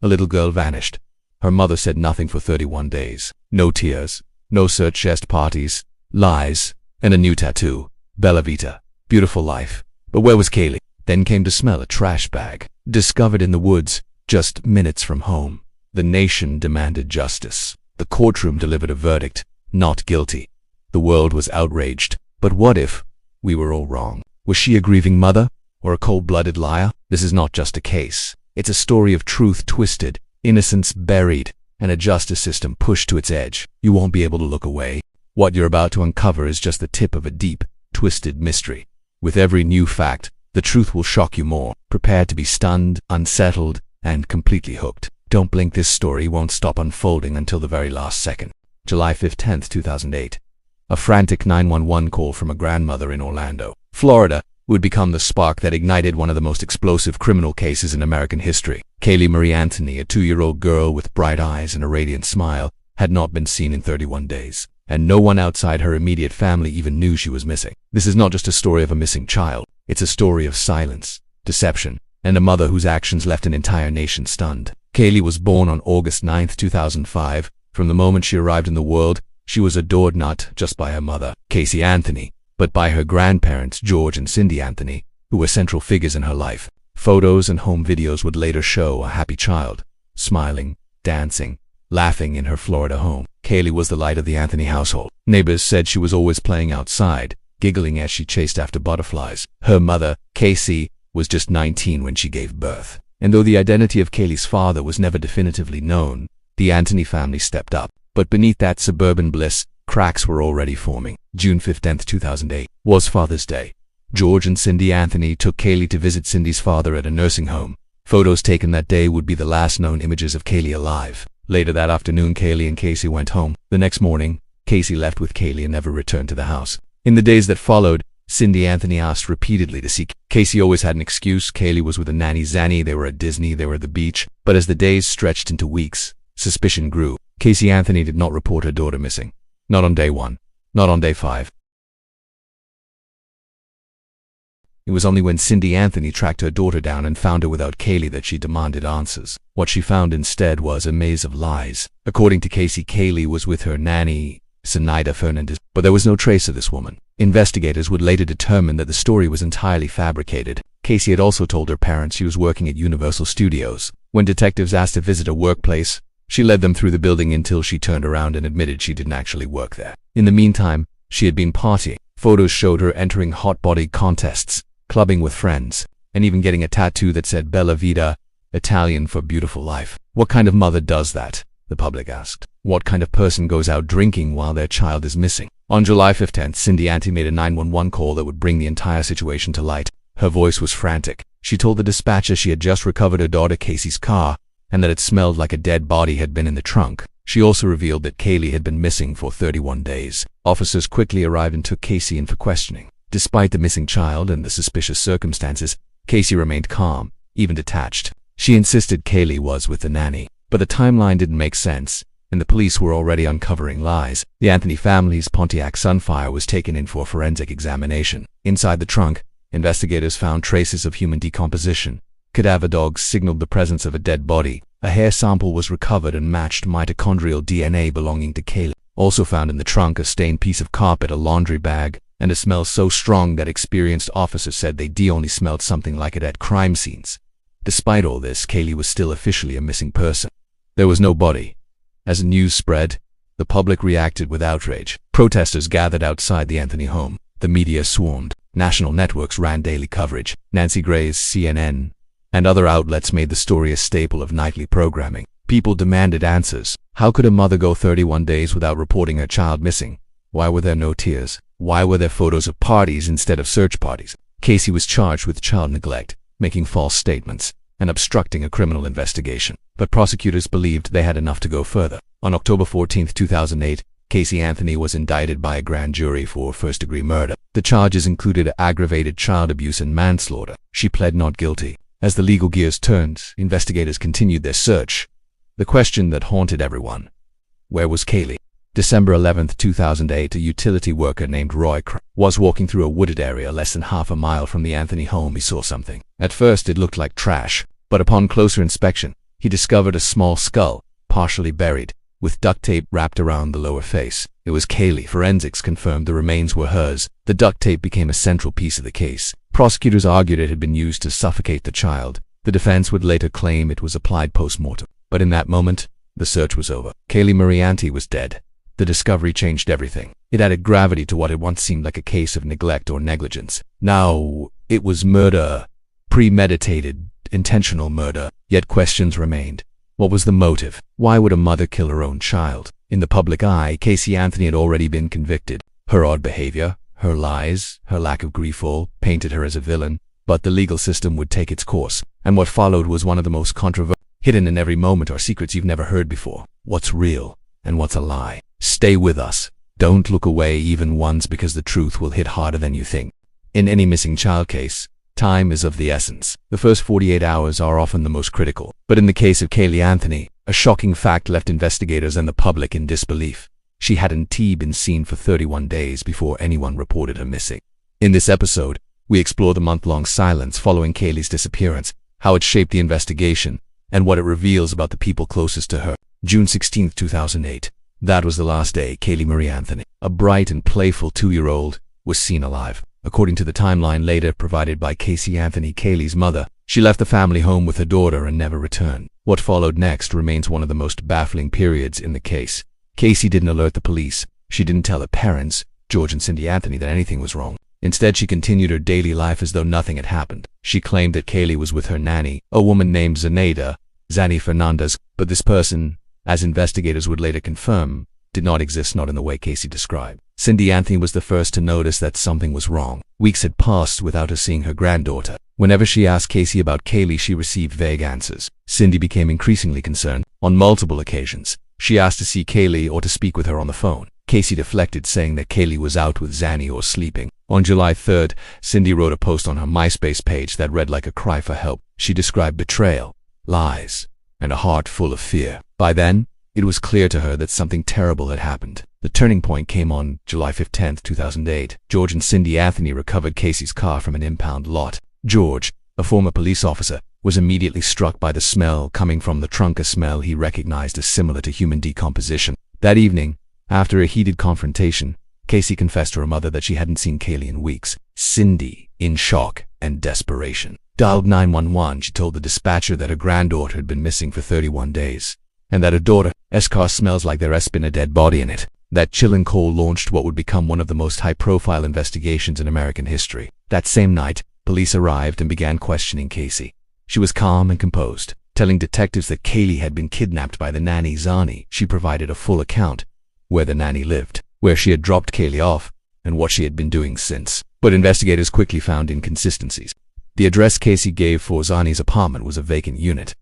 A little girl vanished. Her mother said nothing for 31 days. No tears, no search chest parties, lies, and a new tattoo. Bella Vita. Beautiful life. But where was Caylee? Then came to smell a trash bag, discovered in the woods, just minutes from home. The nation demanded justice. The courtroom delivered a verdict, not guilty. The world was outraged. But what if we were all wrong? Was she a grieving mother or a cold-blooded liar? This is not just a case. It's a story of truth twisted, innocence buried, and a justice system pushed to its edge. You won't be able to look away. What you're about to uncover is just the tip of a deep, twisted mystery. With every new fact, the truth will shock you more. Prepare to be stunned, unsettled, and completely hooked. Don't blink, this story won't stop unfolding until the very last second. July 15, 2008. A frantic 911 call from a grandmother in Orlando, Florida, would become the spark that ignited one of the most explosive criminal cases in American history. Caylee Anthony, a 2-year-old girl with bright eyes and a radiant smile, had not been seen in 31 days, and no one outside her immediate family even knew she was missing. This is not just a story of a missing child. It's a story of silence, deception, and a mother whose actions left an entire nation stunned. Caylee was born on August 9, 2005. From the moment she arrived in the world, she was adored not just by her mother, Caylee Anthony, but by her grandparents, George and Cindy Anthony, who were central figures in her life. Photos and home videos would later show a happy child, smiling, dancing, laughing in her Florida home. Caylee was the light of the Anthony household. Neighbors said she was always playing outside, giggling as she chased after butterflies. Her mother, Casey, was just 19 when she gave birth. And though the identity of Caylee's father was never definitively known, the Anthony family stepped up. But beneath that suburban bliss, cracks were already forming. June 15, 2008, was Father's Day. George and Cindy Anthony took Caylee to visit Cindy's father at a nursing home. Photos taken that day would be the last known images of Caylee alive. Later that afternoon, Caylee and Casey went home. The next morning, Casey left with Caylee and never returned to the house. In the days that followed, Cindy Anthony asked repeatedly to see. Casey always had an excuse. Caylee was with a nanny Zanny, they were at Disney, they were at the beach. But as the days stretched into weeks, suspicion grew. Caylee Anthony did not report her daughter missing. Not on day 1. Not on day 5. It was only when Cindy Anthony tracked her daughter down and found her without Caylee that she demanded answers. What she found instead was a maze of lies. According to Casey, Caylee was with her nanny, Zenaida Fernandez, but there was no trace of this woman. Investigators would later determine that the story was entirely fabricated. Casey had also told her parents she was working at Universal Studios. When detectives asked to visit her workplace, she led them through the building until she turned around and admitted she didn't actually work there. In the meantime, she had been partying. Photos showed her entering hot body contests, clubbing with friends, and even getting a tattoo that said Bella Vita, Italian for beautiful life. What kind of mother does that? The public asked. What kind of person goes out drinking while their child is missing? On July 15th, Cindy Anthony made a 911 call that would bring the entire situation to light. Her voice was frantic. She told the dispatcher she had just recovered her daughter Casey's car, and that it smelled like a dead body had been in the trunk. She also revealed that Caylee had been missing for 31 days. Officers quickly arrived and took Casey in for questioning. Despite the missing child and the suspicious circumstances, Casey remained calm, even detached. She insisted Caylee was with the nanny, but the timeline didn't make sense, and the police were already uncovering lies. The Anthony family's Pontiac Sunfire was taken in for forensic examination. Inside the trunk, investigators found traces of human decomposition. Cadaver dogs signaled the presence of a dead body. A hair sample was recovered and matched mitochondrial DNA belonging to Caylee. Also found in the trunk a stained piece of carpet, a laundry bag, and a smell so strong that experienced officers said they only smelled something like it at crime scenes. Despite all this, Caylee was still officially a missing person. There was no body. As the news spread, the public reacted with outrage. Protesters gathered outside the Anthony home. The media swarmed. National networks ran daily coverage. Nancy Gray's CNN and other outlets made the story a staple of nightly programming. People demanded answers. How could a mother go 31 days without reporting her child missing? Why were there no tears? Why were there photos of parties instead of search parties? Casey was charged with child neglect, making false statements, and obstructing a criminal investigation. But prosecutors believed they had enough to go further. On October 14, 2008, Caylee Anthony was indicted by a grand jury for first-degree murder. The charges included aggravated child abuse and manslaughter. She pled not guilty. As the legal gears turned, investigators continued their search. The question that haunted everyone: where was Caylee? December 11, 2008, a utility worker named Roy was walking through a wooded area less than half a mile from the Anthony home. He saw something. At first, it looked like trash, but upon closer inspection, he discovered a small skull, partially buried, with duct tape wrapped around the lower face. It was Caylee. Forensics confirmed the remains were hers. The duct tape became a central piece of the case. Prosecutors argued it had been used to suffocate the child. The defense would later claim it was applied post-mortem. But in that moment, the search was over. Caylee Anthony was dead. The discovery changed everything. It added gravity to what had once seemed like a case of neglect or negligence. Now, it was murder. Premeditated, intentional murder. Yet questions remained. What was the motive? Why would a mother kill her own child? In the public eye, Caylee Anthony had already been convicted. Her odd behavior, her lies, her lack of grief all painted her as a villain. But the legal system would take its course. And what followed was one of the most controversial. Hidden in every moment are secrets you've never heard before. What's real and what's a lie? Stay with us. Don't look away even once, because the truth will hit harder than you think. In any missing child case, time is of the essence. The first 48 hours are often the most critical. But in the case of Caylee Anthony, a shocking fact left investigators and the public in disbelief. She hadn't been seen for 31 days before anyone reported her missing. In this episode, we explore the month-long silence following Caylee's disappearance, how it shaped the investigation, and what it reveals about the people closest to her. June 16, 2008. That was the last day Caylee Anthony, a bright and playful 2-year-old, was seen alive. According to the timeline later provided by Caylee Anthony, Caylee's mother, she left the family home with her daughter and never returned. What followed next remains one of the most baffling periods in the case. Caylee didn't alert the police. She didn't tell her parents, George and Cindy Anthony, that anything was wrong. Instead, she continued her daily life as though nothing had happened. She claimed that Caylee was with her nanny, a woman named Zani Fernandez, but this person, as investigators would later confirm, did not exist, not in the way Caylee described. Cindy Anthony was the first to notice that something was wrong. Weeks had passed without her seeing her granddaughter. Whenever she asked Caylee about Caylee, she received vague answers. Cindy became increasingly concerned. On multiple occasions, she asked to see Caylee or to speak with her on the phone. Caylee deflected, saying that Caylee was out with Zani or sleeping. On July 3rd, Cindy wrote a post on her MySpace page that read like a cry for help. She described betrayal, lies, and a heart full of fear. By then, it was clear to her that something terrible had happened. The turning point came on July 15, 2008. George and Cindy Anthony recovered Caylee's car from an impound lot. George, a former police officer, was immediately struck by the smell coming from the trunk, a smell he recognized as similar to human decomposition. That evening, after a heated confrontation, Caylee confessed to her mother that she hadn't seen Caylee in weeks. Cindy, in shock and desperation, dialed 911. She told the dispatcher that her granddaughter had been missing for 31 days, and that her daughter's car smells like there's been a dead body in it. That chilling call launched what would become one of the most high-profile investigations in American history. That same night, police arrived and began questioning Caylee. She was calm and composed, telling detectives that Caylee had been kidnapped by the nanny Zani. She provided a full account, where the nanny lived, where she had dropped Caylee off, and what she had been doing since. But investigators quickly found inconsistencies. The address Caylee gave for Zani's apartment was a vacant unit.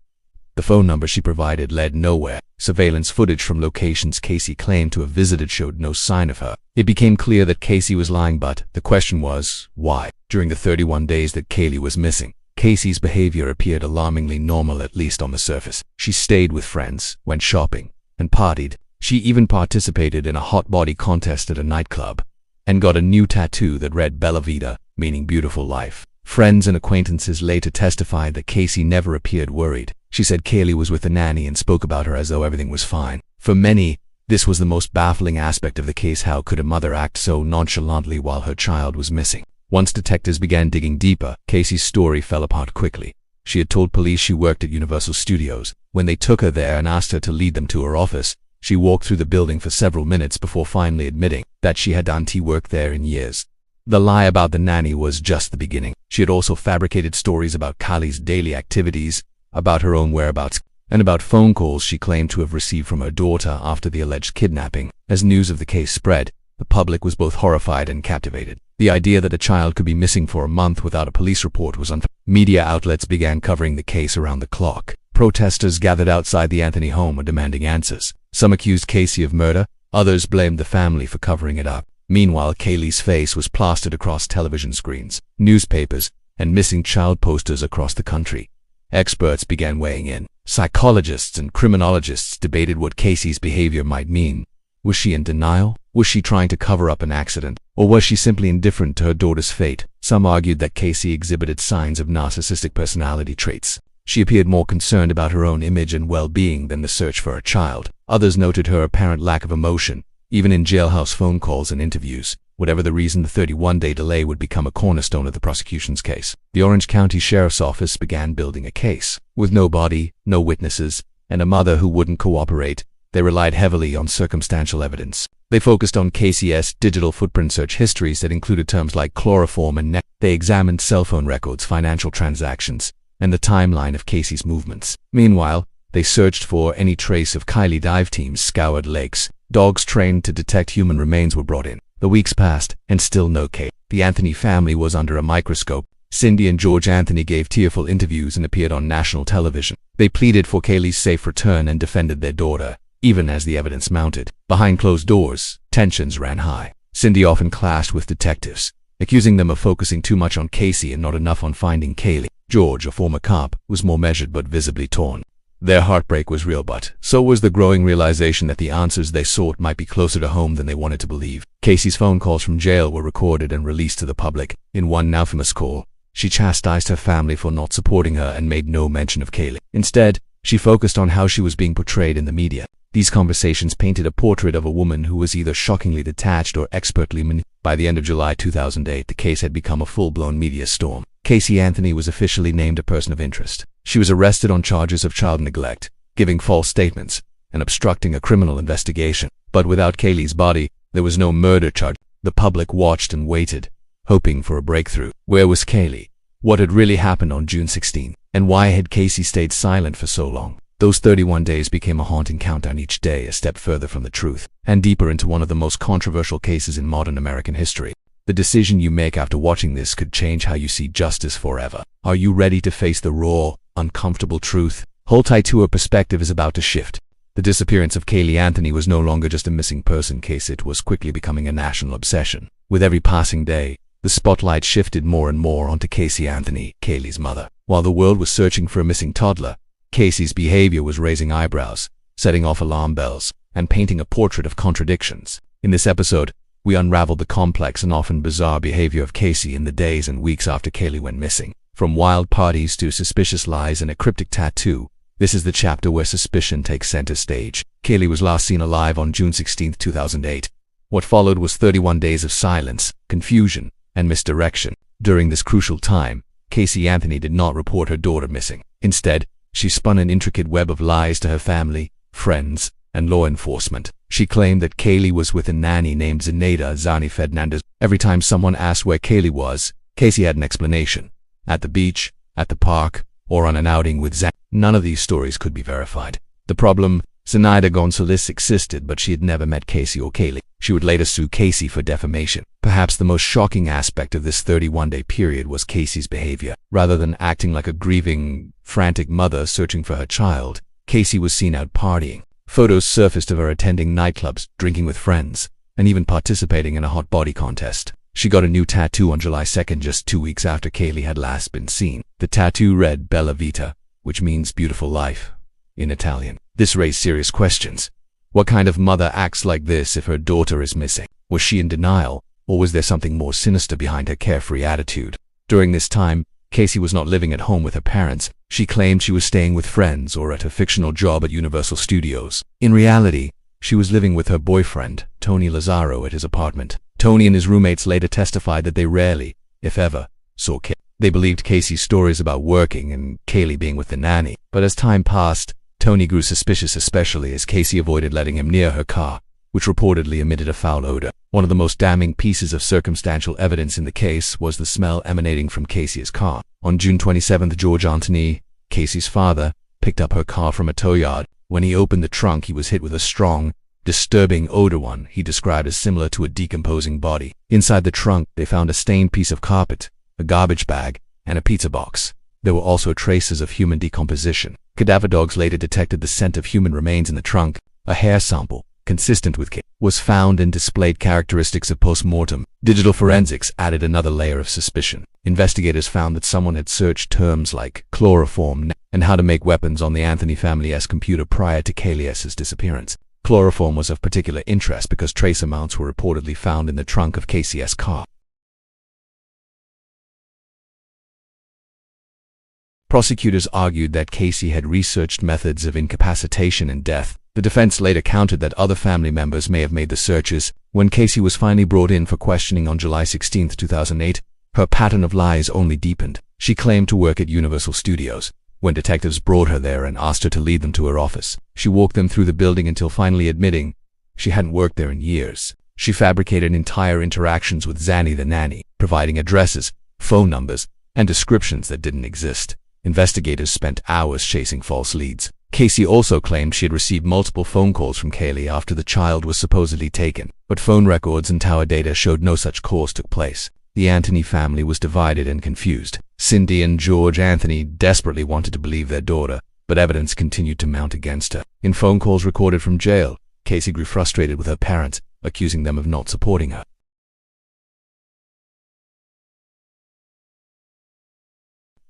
The phone number she provided led nowhere. Surveillance footage from locations Caylee claimed to have visited showed no sign of her. It became clear that Caylee was lying, but the question was, why? During the 31 days that Caylee was missing, Caylee's behavior appeared alarmingly normal, at least on the surface. She stayed with friends, went shopping, and partied. She even participated in a hot body contest at a nightclub, and got a new tattoo that read Bella Vita, meaning beautiful life. Friends and acquaintances later testified that Caylee never appeared worried. She said Caylee was with the nanny and spoke about her as though everything was fine. For many, this was the most baffling aspect of the case. How could a mother act so nonchalantly while her child was missing? Once detectives began digging deeper, Caylee's story fell apart quickly. She had told police she worked at Universal Studios. When they took her there and asked her to lead them to her office, she walked through the building for several minutes before finally admitting that she hadn't worked there in years. The lie about the nanny was just the beginning. She had also fabricated stories about Caylee's daily activities, about her own whereabouts, and about phone calls she claimed to have received from her daughter after the alleged kidnapping. As news of the case spread, the public was both horrified and captivated. The idea that a child could be missing for a month without a police report was unfair. Media outlets began covering the case around the clock. Protesters gathered outside the Anthony home demanding answers. Some accused Caylee of murder, others blamed the family for covering it up. Meanwhile, Caylee's face was plastered across television screens, newspapers, and missing child posters across the country. Experts began weighing in. Psychologists and criminologists debated what Caylee's behavior might mean. Was she in denial? Was she trying to cover up an accident? Or was she simply indifferent to her daughter's fate? Some argued that Caylee exhibited signs of narcissistic personality traits. She appeared more concerned about her own image and well-being than the search for her child. Others noted her apparent lack of emotion, even in jailhouse phone calls and interviews. Whatever the reason, the 31-day delay would become a cornerstone of the prosecution's case. The Orange County Sheriff's Office began building a case. With no body, no witnesses, and a mother who wouldn't cooperate, they relied heavily on circumstantial evidence. They focused on Casey's digital footprint search histories that included terms like chloroform and net. They examined cell phone records, financial transactions, and the timeline of Casey's movements. Meanwhile, they searched for any trace of Caylee. Dive teams scoured lakes. Dogs trained to detect human remains were brought in. The weeks passed, and still no Caylee. The Anthony family was under a microscope. Cindy and George Anthony gave tearful interviews and appeared on national television. They pleaded for Caylee's safe return and defended their daughter, even as the evidence mounted. Behind closed doors, tensions ran high. Cindy often clashed with detectives, accusing them of focusing too much on Casey and not enough on finding Caylee. George, a former cop, was more measured but visibly torn. Their heartbreak was real, but so was the growing realization that the answers they sought might be closer to home than they wanted to believe. Casey's phone calls from jail were recorded and released to the public. In one infamous call, she chastised her family for not supporting her and made no mention of Caylee. Instead, she focused on how she was being portrayed in the media. These conversations painted a portrait of a woman who was either shockingly detached or expertly manipulated. By the end of July 2008, the case had become a full-blown media storm. Caylee Anthony was officially named a person of interest. She was arrested on charges of child neglect, giving false statements, and obstructing a criminal investigation. But without Caylee's body, there was no murder charge. The public watched and waited, hoping for a breakthrough. Where was Caylee? What had really happened on June 16? And why had Casey stayed silent for so long? Those 31 days became a haunting countdown, each day a step further from the truth, and deeper into one of the most controversial cases in modern American history. The decision you make after watching this could change how you see justice forever. Are you ready to face the raw, uncomfortable truth? Hold tight to. Her perspective is about to shift. The disappearance of Caylee Anthony was no longer just a missing person case, it was quickly becoming a national obsession. With every passing day, the spotlight shifted more and more onto Caylee Anthony, Caylee's mother. While the world was searching for a missing toddler, Casey's behavior was raising eyebrows, setting off alarm bells, and painting a portrait of contradictions. In this episode, we unraveled the complex and often bizarre behavior of Caylee in the days and weeks after Caylee went missing. From wild parties to suspicious lies and a cryptic tattoo, this is the chapter where suspicion takes center stage. Caylee was last seen alive on June 16, 2008. What followed was 31 days of silence, confusion, and misdirection. During this crucial time, Caylee Anthony did not report her daughter missing. Instead, she spun an intricate web of lies to her family, friends, and law enforcement. She claimed that Caylee was with a nanny named Zenaida Zani Fernandez. Every time someone asked where Caylee was, Caylee had an explanation. At the beach, at the park, or on an outing with Zan. None of these stories could be verified. The problem, Zenaida Gonzalez existed, but she had never met Caylee or Caylee. She would later sue Caylee for defamation. Perhaps the most shocking aspect of this 31-day period was Caylee's behavior. Rather than acting like a grieving, frantic mother searching for her child, Caylee was seen out partying. Photos surfaced of her attending nightclubs, drinking with friends, and even participating in a hot body contest. She got a new tattoo on July 2nd, just 2 weeks after Caylee had last been seen. The tattoo read Bella Vita, which means beautiful life in Italian. This raised serious questions. What kind of mother acts like this if her daughter is missing? Was she in denial, or was there something more sinister behind her carefree attitude? During this time, Caylee was not living at home with her parents. She claimed she was staying with friends or at her fictional job at Universal Studios. In reality, she was living with her boyfriend, Tony Lazzaro, at his apartment. Tony and his roommates later testified that they rarely, if ever, saw Caylee. They believed Caylee's stories about working and Caylee being with the nanny. But as time passed, Tony grew suspicious, especially as Caylee avoided letting him near her car, which reportedly emitted a foul odor. One of the most damning pieces of circumstantial evidence in the case was the smell emanating from Caylee's car. On June 27, George Anthony, Caylee's father, picked up her car from a tow yard. When he opened the trunk, he was hit with a strong, disturbing odor, one he described as similar to a decomposing body. Inside the trunk, they found a stained piece of carpet, a garbage bag, and a pizza box. There were also traces of human decomposition. Cadaver dogs later detected the scent of human remains in the trunk. A hair sample, consistent with Caylee, was found and displayed characteristics of post-mortem. Digital forensics added another layer of suspicion. Investigators found that someone had searched terms like chloroform and how to make weapons on the Anthony family's computer prior to Caylee's disappearance. Chloroform was of particular interest because trace amounts were reportedly found in the trunk of Caylee's car. Prosecutors argued that Caylee had researched methods of incapacitation and death. The defense later countered that other family members may have made the searches. When Caylee was finally brought in for questioning on July 16, 2008, her pattern of lies only deepened. She claimed to work at Universal Studios. When detectives brought her there and asked her to lead them to her office, she walked them through the building until finally admitting she hadn't worked there in years. She fabricated entire interactions with Zanny the nanny, providing addresses, phone numbers, and descriptions that didn't exist. Investigators spent hours chasing false leads. Caylee also claimed she had received multiple phone calls from Caylee after the child was supposedly taken, but phone records and tower data showed no such calls took place. The Anthony family was divided and confused. Cindy and George Anthony desperately wanted to believe their daughter, but evidence continued to mount against her. In phone calls recorded from jail, Caylee grew frustrated with her parents, accusing them of not supporting her.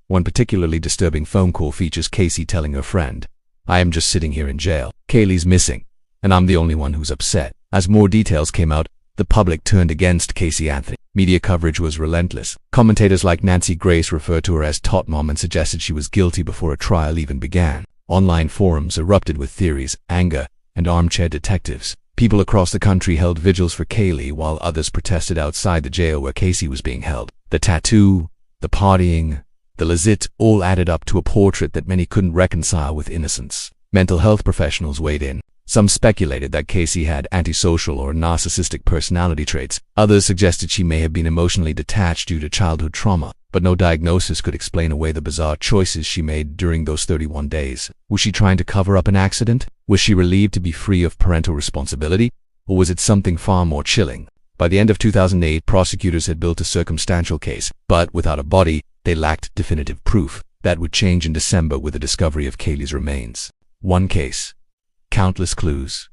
One particularly disturbing phone call features Caylee telling her friend, "I am just sitting here in jail. Kaylee's missing, and I'm the only one who's upset." As more details came out, the public turned against Caylee Anthony. Media coverage was relentless. Commentators like Nancy Grace referred to her as Tot Mom and suggested she was guilty before a trial even began. Online forums erupted with theories, anger, and armchair detectives. People across the country held vigils for Caylee while others protested outside the jail where Caylee was being held. The tattoo, the partying, the lazit all added up to a portrait that many couldn't reconcile with innocence. Mental health professionals weighed in. Some speculated that Caylee had antisocial or narcissistic personality traits. Others suggested she may have been emotionally detached due to childhood trauma, but no diagnosis could explain away the bizarre choices she made during those 31 days. Was she trying to cover up an accident? Was she relieved to be free of parental responsibility? Or was it something far more chilling? By the end of 2008, prosecutors had built a circumstantial case, but without a body, they lacked definitive proof. That would change in December with the discovery of Caylee's remains. One case. Countless clues.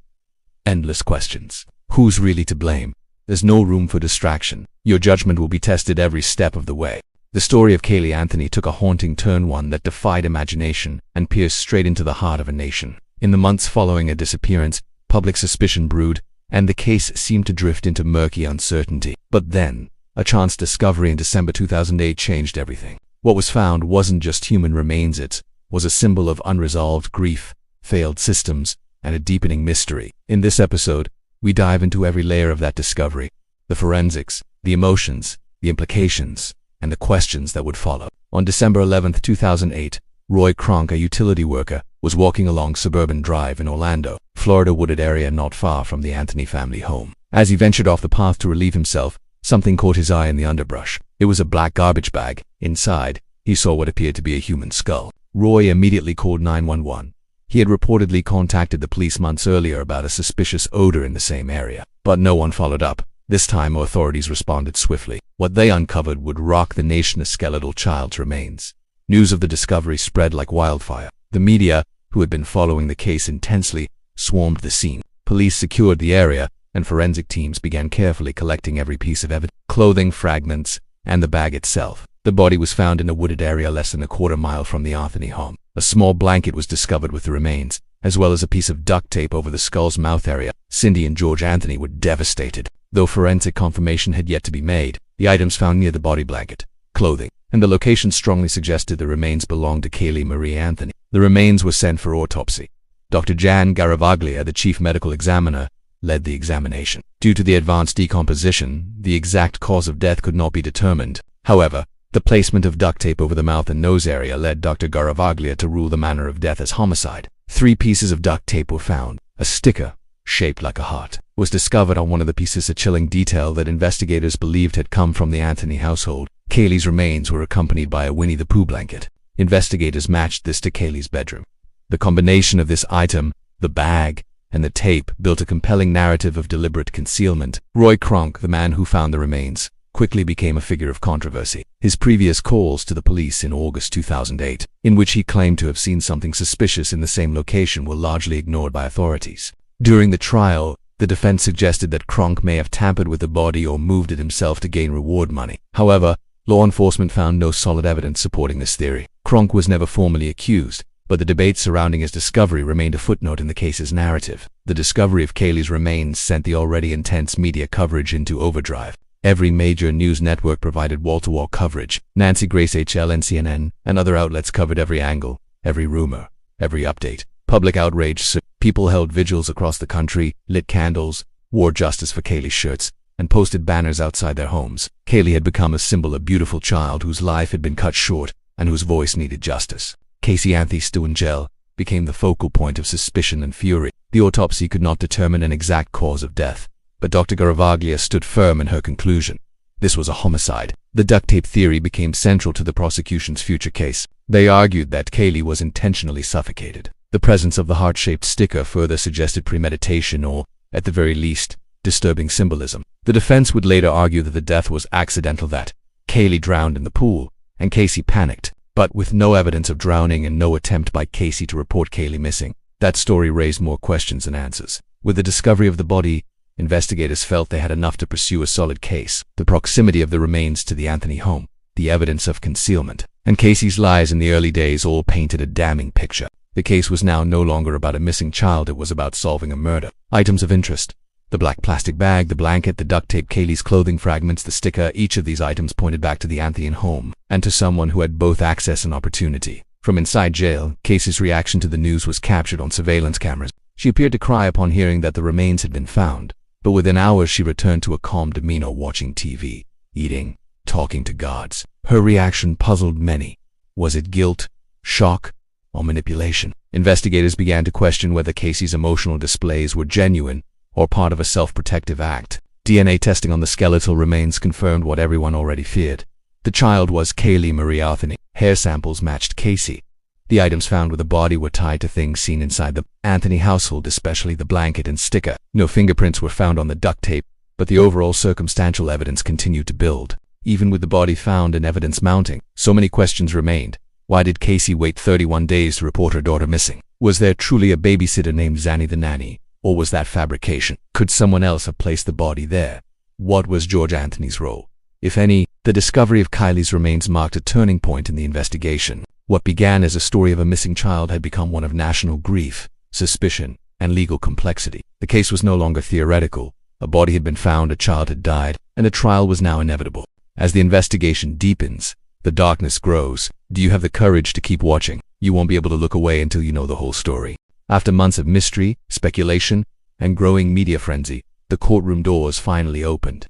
Endless questions. Who's really to blame? There's no room for distraction. Your judgment will be tested every step of the way. The story of Caylee Anthony took a haunting turn, one that defied imagination and pierced straight into the heart of a nation. In the months following her disappearance, public suspicion brewed, and the case seemed to drift into murky uncertainty. But then, a chance discovery in December 2008 changed everything. What was found wasn't just human remains, it was a symbol of unresolved grief, failed systems, and a deepening mystery. In this episode, we dive into every layer of that discovery, the forensics, the emotions, the implications, and the questions that would follow. On December 11, 2008, Roy Kronk, a utility worker, was walking along Suburban Drive in Orlando, Florida, wooded area not far from the Anthony family home. As he ventured off the path to relieve himself, something caught his eye in the underbrush. It was a black garbage bag. Inside, he saw what appeared to be a human skull. Roy immediately called 911. He had reportedly contacted the police months earlier about a suspicious odor in the same area, but no one followed up. This time, authorities responded swiftly. What they uncovered would rock the nation: a skeletal child's remains. News of the discovery spread like wildfire. The media, who had been following the case intensely, swarmed the scene. Police secured the area, and forensic teams began carefully collecting every piece of evidence: clothing fragments, and the bag itself. The body was found in a wooded area less than a quarter mile from the Anthony home. A small blanket was discovered with the remains, as well as a piece of duct tape over the skull's mouth area. Cindy and George Anthony were devastated. Though forensic confirmation had yet to be made, the items found near the body, blanket, clothing, and the location strongly suggested the remains belonged to Caylee Marie Anthony. The remains were sent for autopsy. Dr. Jan Garavaglia, the chief medical examiner, led the examination. Due to the advanced decomposition, the exact cause of death could not be determined. However, the placement of duct tape over the mouth and nose area led Dr. Garavaglia to rule the manner of death as homicide. 3 pieces of duct tape were found. A sticker, shaped like a heart, was discovered on one of the pieces, a chilling detail that investigators believed had come from the Anthony household. Caylee's remains were accompanied by a Winnie the Pooh blanket. Investigators matched this to Caylee's bedroom. The combination of this item, the bag, and the tape built a compelling narrative of deliberate concealment. Roy Kronk, the man who found the remains, quickly became a figure of controversy. His previous calls to the police in August 2008, in which he claimed to have seen something suspicious in the same location, were largely ignored by authorities. During the trial, the defense suggested that Kronk may have tampered with the body or moved it himself to gain reward money. However, law enforcement found no solid evidence supporting this theory. Kronk was never formally accused, but the debate surrounding his discovery remained a footnote in the case's narrative. The discovery of Caylee's remains sent the already intense media coverage into overdrive. Every major news network provided wall-to-wall coverage. Nancy Grace HL and CNN and other outlets covered every angle, every rumor, every update. Public outrage. People held vigils across the country, lit candles, wore Justice for Caylee shirts, and posted banners outside their homes. Caylee had become a symbol, a beautiful child whose life had been cut short and whose voice needed justice. Caylee Anthony, still in jail, became the focal point of suspicion and fury. The autopsy could not determine an exact cause of death, but Dr. Garavaglia stood firm in her conclusion. This was a homicide. The duct tape theory became central to the prosecution's future case. They argued that Caylee was intentionally suffocated. The presence of the heart-shaped sticker further suggested premeditation or, at the very least, disturbing symbolism. The defense would later argue that the death was accidental, that Caylee drowned in the pool, and Caylee panicked. But with no evidence of drowning and no attempt by Caylee to report Caylee missing, that story raised more questions than answers. With the discovery of the body, investigators felt they had enough to pursue a solid case. The proximity of the remains to the Anthony home, the evidence of concealment, and Caylee's lies in the early days all painted a damning picture. The case was now no longer about a missing child, it was about solving a murder. Items of interest: the black plastic bag, the blanket, the duct tape, Caylee's clothing fragments, the sticker. Each of these items pointed back to the Anthony home, and to someone who had both access and opportunity. From inside jail, Caylee's reaction to the news was captured on surveillance cameras. She appeared to cry upon hearing that the remains had been found, but within hours she returned to a calm demeanor, watching TV, eating, talking to guards. Her reaction puzzled many. Was it guilt, shock, or manipulation? Investigators began to question whether Caylee's emotional displays were genuine or part of a self-protective act. DNA testing on the skeletal remains confirmed what everyone already feared. The child was Caylee Marie Anthony. Hair samples matched Caylee. The items found with the body were tied to things seen inside the Anthony household, especially the blanket and sticker. No fingerprints were found on the duct tape, but the overall circumstantial evidence continued to build. Even with the body found and evidence mounting, so many questions remained. Why did Caylee wait 31 days to report her daughter missing? Was there truly a babysitter named Zanny the nanny, or was that fabrication? Could someone else have placed the body there? What was George Anthony's role, if any? The discovery of Caylee's remains marked a turning point in the investigation. What began as a story of a missing child had become one of national grief, suspicion, and legal complexity. The case was no longer theoretical. A body had been found, a child had died, and a trial was now inevitable. As the investigation deepens, the darkness grows. Do you have the courage to keep watching? You won't be able to look away until you know the whole story. After months of mystery, speculation, and growing media frenzy, the courtroom doors finally opened.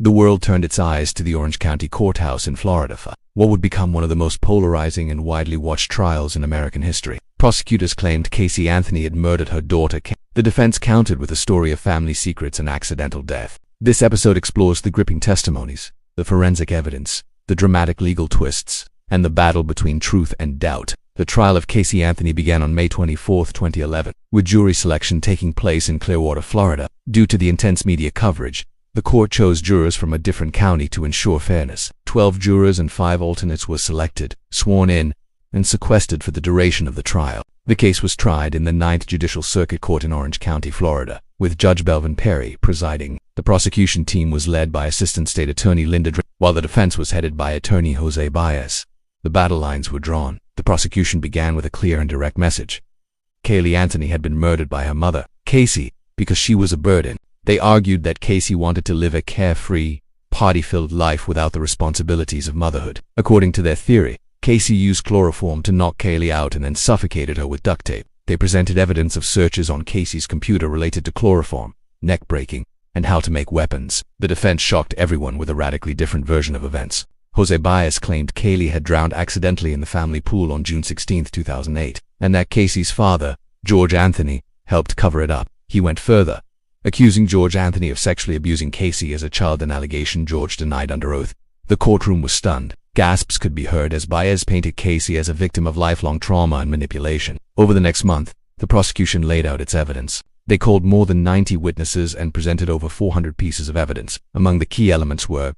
The world turned its eyes to the Orange County Courthouse in Florida for what would become one of the most polarizing and widely watched trials in American history. Prosecutors claimed Caylee Anthony had murdered her daughter. The defense countered with a story of family secrets and accidental death. This episode explores the gripping testimonies, the forensic evidence, the dramatic legal twists, and the battle between truth and doubt. The trial of Caylee Anthony began on May 24, 2011, with jury selection taking place in Clearwater, Florida. Due to the intense media coverage, the court chose jurors from a different county to ensure fairness. 12 jurors and 5 alternates were selected, sworn in, and sequestered for the duration of the trial. The case was tried in the 9th Judicial Circuit Court in Orange County, Florida, with Judge Belvin Perry presiding. The prosecution team was led by Assistant State Attorney Linda Drake, while the defense was headed by Attorney Jose Baez. The battle lines were drawn. The prosecution began with a clear and direct message. Caylee Anthony had been murdered by her mother, Caylee, because she was a burden. They argued that Caylee wanted to live a carefree, party-filled life without the responsibilities of motherhood. According to their theory, Caylee used chloroform to knock Caylee out and then suffocated her with duct tape. They presented evidence of searches on Caylee's computer related to chloroform, neck breaking, and how to make weapons. The defense shocked everyone with a radically different version of events. Jose Baez claimed Caylee had drowned accidentally in the family pool on June 16, 2008, and that Caylee's father, George Anthony, helped cover it up. He went further, accusing George Anthony of sexually abusing Caylee as a child, an allegation George denied under oath. The courtroom was stunned. Gasps could be heard as Baez painted Caylee as a victim of lifelong trauma and manipulation. Over the next month, the prosecution laid out its evidence. They called more than 90 witnesses and presented over 400 pieces of evidence. Among the key elements were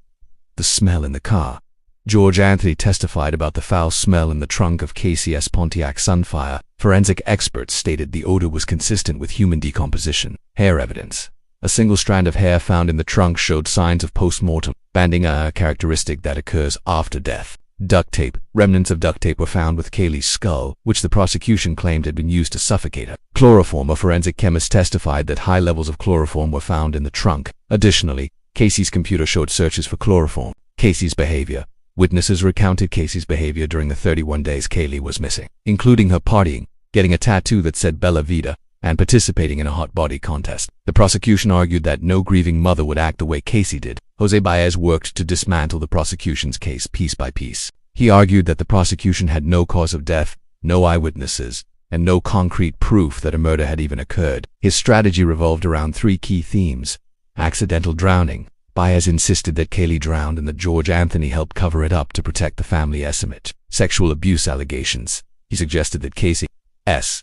the smell in the car. George Anthony testified about the foul smell in the trunk of Caylee's Pontiac Sunfire. Forensic experts stated the odor was consistent with human decomposition. Hair evidence. A single strand of hair found in the trunk showed signs of post-mortem banding, a characteristic that occurs after death. Duct tape. Remnants of duct tape were found with Caylee's skull, which the prosecution claimed had been used to suffocate her. Chloroform. A forensic chemist testified that high levels of chloroform were found in the trunk. Additionally, Caylee's computer showed searches for chloroform. Caylee's behavior. Witnesses recounted Caylee's behavior during the 31 days Caylee was missing, including her partying, getting a tattoo that said Bella Vita, and participating in a hot body contest. The prosecution argued that no grieving mother would act the way Caylee did. Jose Baez worked to dismantle the prosecution's case piece by piece. He argued that the prosecution had no cause of death, no eyewitnesses, and no concrete proof that a murder had even occurred. His strategy revolved around three key themes: accidental drowning. Baez insisted that Caylee drowned and that George Anthony helped cover it up to protect the family's image. Sexual abuse allegations. He suggested that Caylee's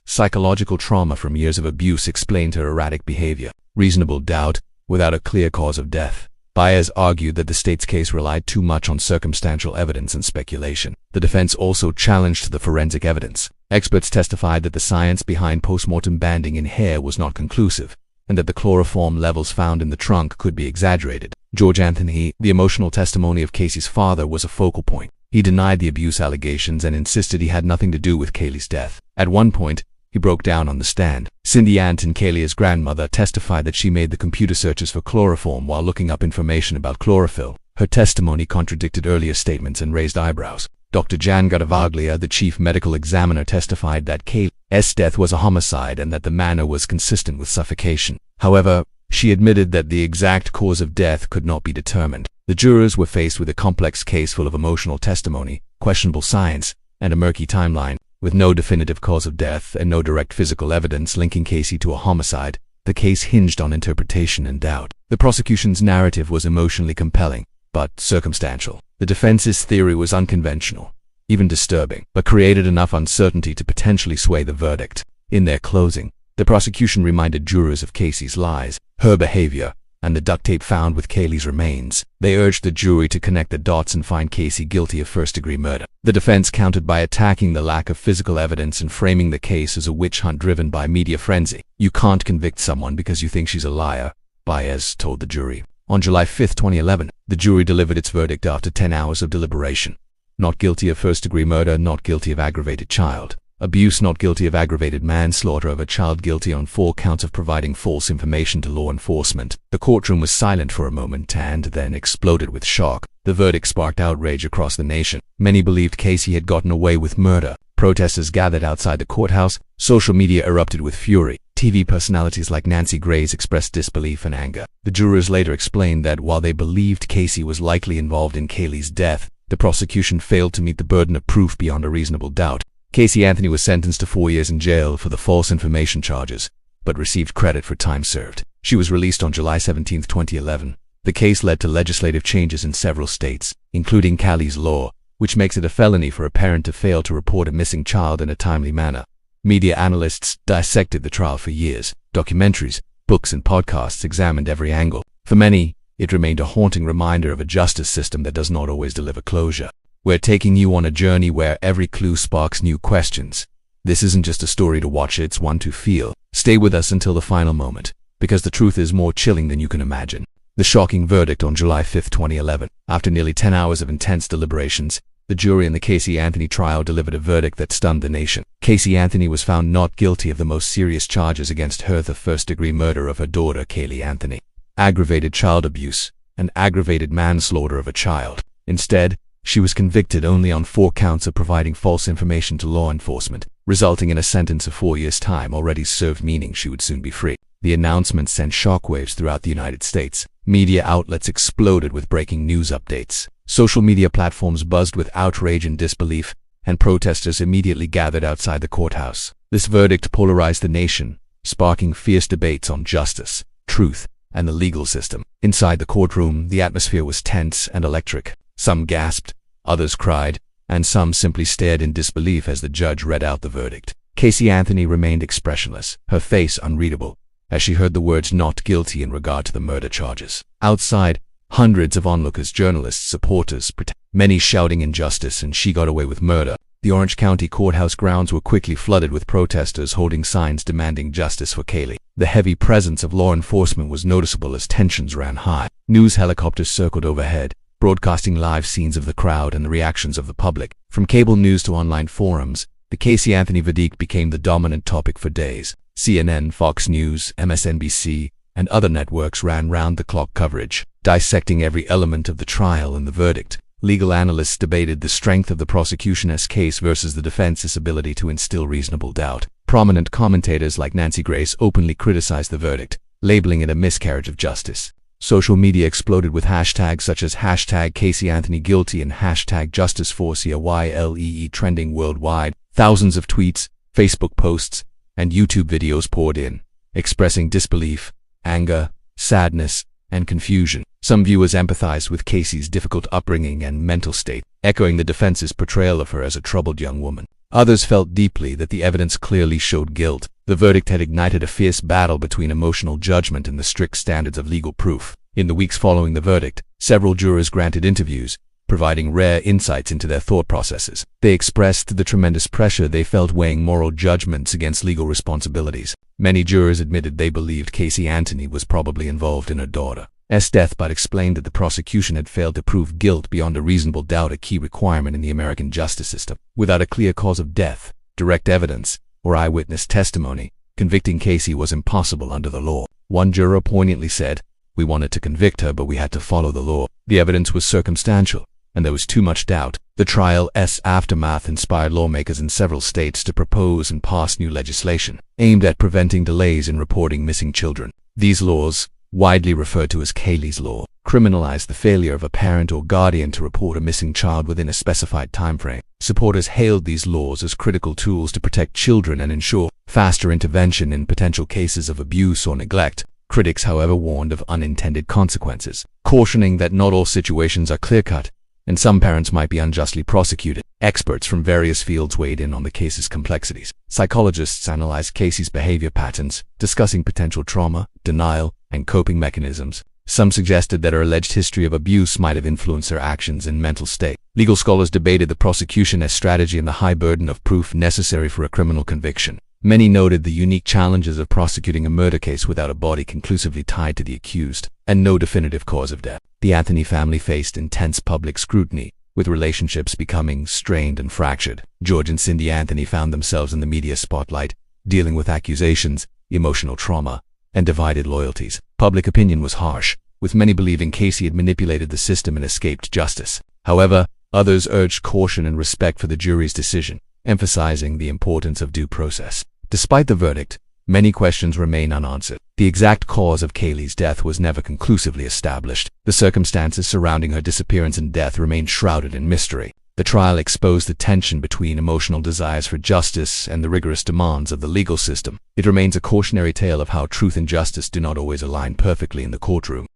psychological trauma from years of abuse explained her erratic behavior. Reasonable doubt, without a clear cause of death. Baez argued that the state's case relied too much on circumstantial evidence and speculation. The defense also challenged the forensic evidence. Experts testified that the science behind postmortem banding in hair was not conclusive, and that the chloroform levels found in the trunk could be exaggerated. George Anthony, the emotional testimony of Caylee's father, was a focal point. He denied the abuse allegations and insisted he had nothing to do with Caylee's death. At one point, he broke down on the stand. Cindy Anton, Caylee's grandmother, testified that she made the computer searches for chloroform while looking up information about chlorophyll. Her testimony contradicted earlier statements and raised eyebrows. Dr. Jan Garavaglia, the chief medical examiner, testified that Caylee's death was a homicide and that the manner was consistent with suffocation. However, she admitted that the exact cause of death could not be determined. The jurors were faced with a complex case full of emotional testimony, questionable science, and a murky timeline. With no definitive cause of death and no direct physical evidence linking Caylee to a homicide, the case hinged on interpretation and doubt. The prosecution's narrative was emotionally compelling, but circumstantial. The defense's theory was unconventional, even disturbing, but created enough uncertainty to potentially sway the verdict. In their closing, the prosecution reminded jurors of Caylee's lies, her behavior, and the duct tape found with Caylee's remains. They urged the jury to connect the dots and find Caylee guilty of first-degree murder. The defense countered by attacking the lack of physical evidence and framing the case as a witch hunt driven by media frenzy. "You can't convict someone because you think she's a liar," Baez told the jury. On July 5, 2011, the jury delivered its verdict after 10 hours of deliberation. Not guilty of first-degree murder, not guilty of aggravated child abuse, not guilty of aggravated manslaughter of a child, guilty on 4 counts of providing false information to law enforcement. The courtroom was silent for a moment and then exploded with shock. The verdict sparked outrage across the nation. Many believed Caylee had gotten away with murder. Protesters gathered outside the courthouse. Social media erupted with fury. TV personalities like Nancy Grace expressed disbelief and anger. The jurors later explained that while they believed Caylee was likely involved in Caylee's death, the prosecution failed to meet the burden of proof beyond a reasonable doubt. Caylee Anthony was sentenced to 4 years in jail for the false information charges, but received credit for time served. She was released on July 17, 2011. The case led to legislative changes in several states, including Caylee's law, which makes it a felony for a parent to fail to report a missing child in a timely manner. Media analysts dissected the trial for years. Documentaries, books, and podcasts examined every angle. For many, it remained a haunting reminder of a justice system that does not always deliver closure. We're taking you on a journey where every clue sparks new questions. This isn't just a story to watch, it's one to feel. Stay with us until the final moment, because the truth is more chilling than you can imagine. The shocking verdict on July 5, 2011. After nearly 10 hours of intense deliberations, the jury in the Caylee Anthony trial delivered a verdict that stunned the nation. Caylee Anthony was found not guilty of the most serious charges against her: the first-degree murder of her daughter, Caylee Anthony, aggravated child abuse, and aggravated manslaughter of a child. Instead, she was convicted only on 4 counts of providing false information to law enforcement, resulting in a sentence of 4 years' time already served, meaning she would soon be free. The announcement sent shockwaves throughout the United States. Media outlets exploded with breaking news updates. Social media platforms buzzed with outrage and disbelief, and protesters immediately gathered outside the courthouse. This verdict polarized the nation, sparking fierce debates on justice, truth, and the legal system. Inside the courtroom, the atmosphere was tense and electric. Some gasped, others cried, and some simply stared in disbelief as the judge read out the verdict. Caylee Anthony remained expressionless, her face unreadable, as she heard the words "not guilty" in regard to the murder charges. Outside, hundreds of onlookers, journalists, supporters, many shouting injustice and "she got away with murder." The Orange County courthouse grounds were quickly flooded with protesters holding signs demanding justice for Caylee. The heavy presence of law enforcement was noticeable as tensions ran high. News helicopters circled overhead, broadcasting live scenes of the crowd and the reactions of the public. From cable news to online forums, the Caylee Anthony verdict became the dominant topic for days. CNN, Fox News, MSNBC, and other networks ran round-the-clock coverage, dissecting every element of the trial and the verdict. Legal analysts debated the strength of the prosecution's case versus the defense's ability to instill reasonable doubt. Prominent commentators like Nancy Grace openly criticized the verdict, labeling it a miscarriage of justice. Social media exploded with hashtags such as hashtag Caylee Anthony guilty and hashtag Justice for Caylee trending worldwide. Thousands of tweets, Facebook posts, and YouTube videos poured in, expressing disbelief, anger, sadness, and confusion. Some viewers empathized with Caylee's difficult upbringing and mental state, echoing the defense's portrayal of her as a troubled young woman. Others felt deeply that the evidence clearly showed guilt. The verdict had ignited a fierce battle between emotional judgment and the strict standards of legal proof. In the weeks following the verdict, several jurors granted interviews, providing rare insights into their thought processes. They expressed the tremendous pressure they felt weighing moral judgments against legal responsibilities. Many jurors admitted they believed Caylee Anthony was probably involved in her daughter's death, but explained that the prosecution had failed to prove guilt beyond a reasonable doubt, a key requirement in the American justice system. Without a clear cause of death, direct evidence, or eyewitness testimony, convicting Caylee was impossible under the law. One juror poignantly said, "We wanted to convict her, but we had to follow the law. The evidence was circumstantial, and there was too much doubt." The trial's aftermath inspired lawmakers in several states to propose and pass new legislation aimed at preventing delays in reporting missing children. These laws, widely referred to as Caylee's Law, criminalized the failure of a parent or guardian to report a missing child within a specified time frame. Supporters hailed these laws as critical tools to protect children and ensure faster intervention in potential cases of abuse or neglect. Critics, however, warned of unintended consequences, cautioning that not all situations are clear-cut, and some parents might be unjustly prosecuted. Experts from various fields weighed in on the case's complexities. Psychologists analyzed Caylee's behavior patterns, discussing potential trauma, denial, and coping mechanisms. Some suggested that her alleged history of abuse might have influenced her actions and mental state. Legal scholars debated the prosecution's strategy and the high burden of proof necessary for a criminal conviction. Many noted the unique challenges of prosecuting a murder case without a body conclusively tied to the accused, and no definitive cause of death. The Anthony family faced intense public scrutiny, with relationships becoming strained and fractured. George and Cindy Anthony found themselves in the media spotlight, dealing with accusations, emotional trauma, and divided loyalties. Public opinion was harsh, with many believing Caylee had manipulated the system and escaped justice. However, others urged caution and respect for the jury's decision, emphasizing the importance of due process. Despite the verdict, many questions remain unanswered. The exact cause of Caylee's death was never conclusively established. The circumstances surrounding her disappearance and death remain shrouded in mystery. The trial exposed the tension between emotional desires for justice and the rigorous demands of the legal system. It remains a cautionary tale of how truth and justice do not always align perfectly in the courtroom.